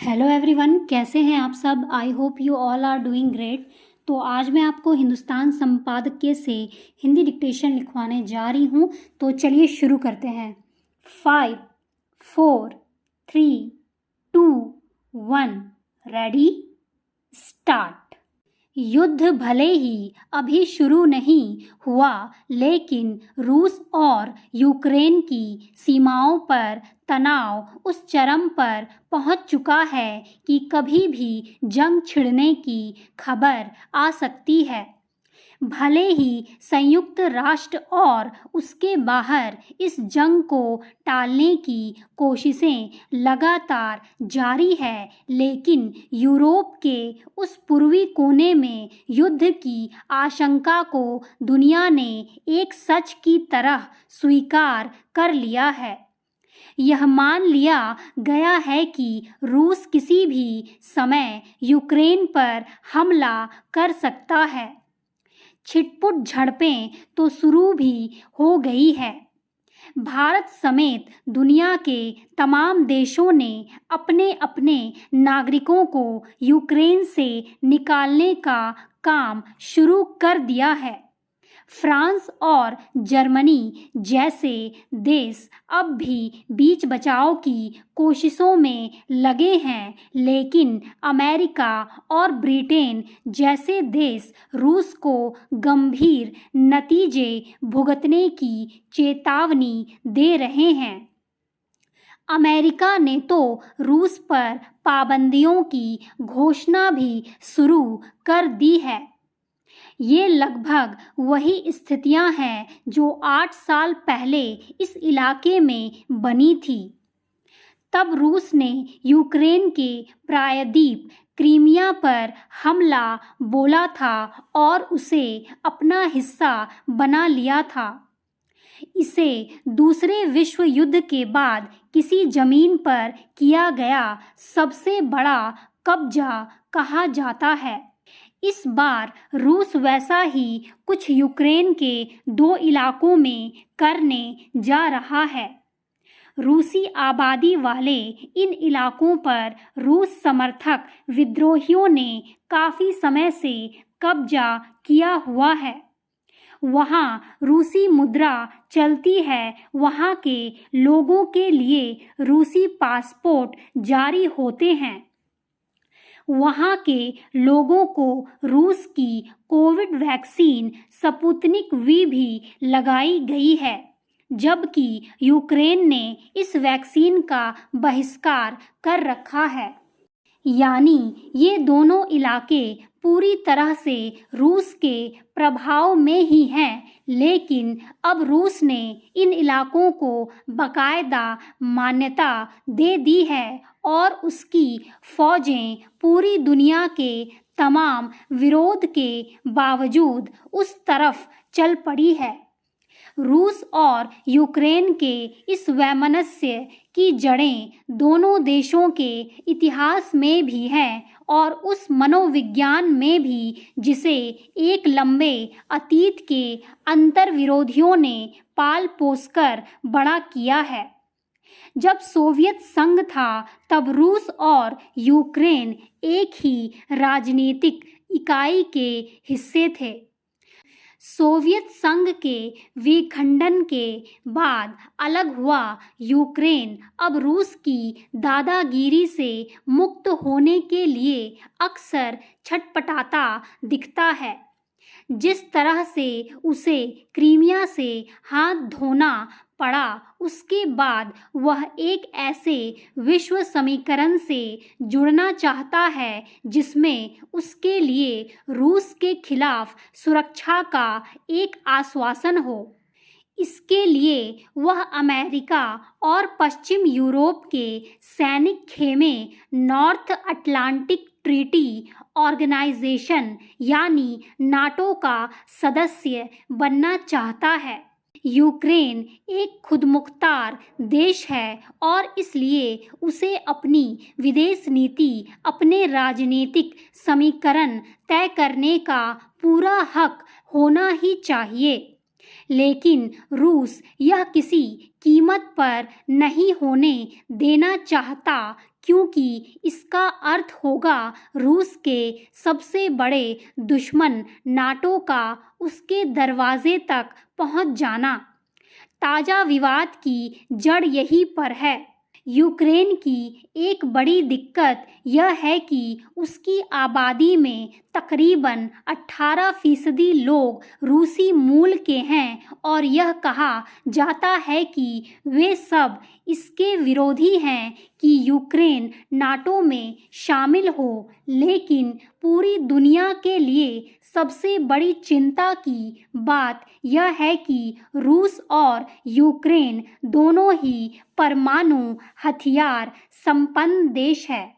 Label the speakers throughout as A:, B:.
A: Hello everyone, कैसे हैं आप सब। I hope you all are doing great. तो आज मैं आपको हिंदुस्तान संपादकीय से हिंदी डिक्टेशन लिखवाने जा रही हूँ। तो चलिए शुरू करते हैं। 5, 4, 3, 2, 1 रेडी स्टार्ट। युद्ध भले ही अभी शुरू नहीं हुआ, लेकिन रूस और यूक्रेन की सीमाओं पर तनाव उस चरम पर पहुंच चुका है कि कभी भी जंग छिड़ने की खबर आ सकती है। भले ही संयुक्त राष्ट्र और उसके बाहर इस जंग को टालने की कोशिशें लगातार जारी है, लेकिन यूरोप के उस पूर्वी कोने में युद्ध की आशंका को दुनिया ने एक सच की तरह स्वीकार कर लिया है। यह मान लिया गया है कि रूस किसी भी समय यूक्रेन पर हमला कर सकता है। छिटपुट झड़पें तो शुरू भी हो गई है। भारत समेत दुनिया के तमाम देशों ने अपने अपने नागरिकों को यूक्रेन से निकालने का काम शुरू कर दिया है। फ्रांस और जर्मनी जैसे देश अब भी बीच बचाव की कोशिशों में लगे हैं, लेकिन अमेरिका और ब्रिटेन जैसे देश रूस को गंभीर नतीजे भुगतने की चेतावनी दे रहे हैं। अमेरिका ने तो रूस पर पाबंदियों की घोषणा भी शुरू कर दी है। ये लगभग वही स्थितियां हैं जो 8 साल पहले इस इलाके में बनी थी। तब रूस ने यूक्रेन के प्रायद्वीप क्रीमिया पर हमला बोला था और उसे अपना हिस्सा बना लिया था। इसे दूसरे विश्व युद्ध के बाद किसी जमीन पर किया गया सबसे बड़ा कब्जा कहा जाता है। इस बार रूस वैसा ही कुछ यूक्रेन के 2 इलाकों में करने जा रहा है। रूसी आबादी वाले इन इलाकों पर रूस समर्थक विद्रोहियों ने काफ़ी समय से कब्जा किया हुआ है। वहाँ रूसी मुद्रा चलती है। वहाँ के लोगों के लिए रूसी पासपोर्ट जारी होते हैं। वहाँ के लोगों को रूस की कोविड वैक्सीन स्पुतनिक वी भी लगाई गई है, जबकि यूक्रेन ने इस वैक्सीन का बहिष्कार कर रखा है। यानी ये दोनों इलाके पूरी तरह से रूस के प्रभाव में ही हैं, लेकिन अब रूस ने इन इलाकों को बाकायदा मान्यता दे दी है और उसकी फौजें पूरी दुनिया के तमाम विरोध के बावजूद उस तरफ चल पड़ी है। रूस और यूक्रेन के इस वैमनस्य की जड़ें दोनों देशों के इतिहास में भी हैं और उस मनोविज्ञान में भी जिसे एक लंबे अतीत के अंतर्विरोधियों ने पाल पोसकर बड़ा किया है। जब सोवियत संघ था तब रूस और यूक्रेन एक ही राजनीतिक इकाई के हिस्से थे। सोवियत संघ के विखंडन के बाद अलग हुआ यूक्रेन अब रूस की दादागिरी से मुक्त होने के लिए अक्सर छटपटाता दिखता है। जिस तरह से उसे क्रीमिया से हाथ धोना पड़ा, उसके बाद वह एक ऐसे विश्व समीकरण से जुड़ना चाहता है जिसमें उसके लिए रूस के खिलाफ सुरक्षा का एक आश्वासन हो। इसके लिए वह अमेरिका और पश्चिम यूरोप के सैनिक खेमे नॉर्थ अटलांटिक ट्रीटी ऑर्गेनाइजेशन यानी नाटो का सदस्य बनना चाहता है। यूक्रेन एक खुदमुख्तार देश है और इसलिए उसे अपनी विदेश नीति, अपने राजनीतिक समीकरण तय करने का पूरा हक होना ही चाहिए। लेकिन रूस यह किसी कीमत पर नहीं होने देना चाहता क्योंकि इसका अर्थ होगा रूस के सबसे बड़े दुश्मन नाटो का उसके दरवाजे तक पहुंच जाना। ताज़ा विवाद की जड़ यहीं पर है। यूक्रेन की एक बड़ी दिक्कत यह है कि उसकी आबादी में तकरीबन 18% लोग रूसी मूल के हैं और यह कहा जाता है कि वे सब इसके विरोधी हैं कि यूक्रेन नाटो में शामिल हो। लेकिन पूरी दुनिया के लिए सबसे बड़ी चिंता की बात यह है कि रूस और यूक्रेन दोनों ही परमाणु हथियार संपन्न देश है।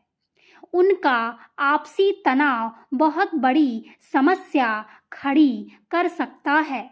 A: उनका आपसी तनाव बहुत बड़ी समस्या खड़ी कर सकता है।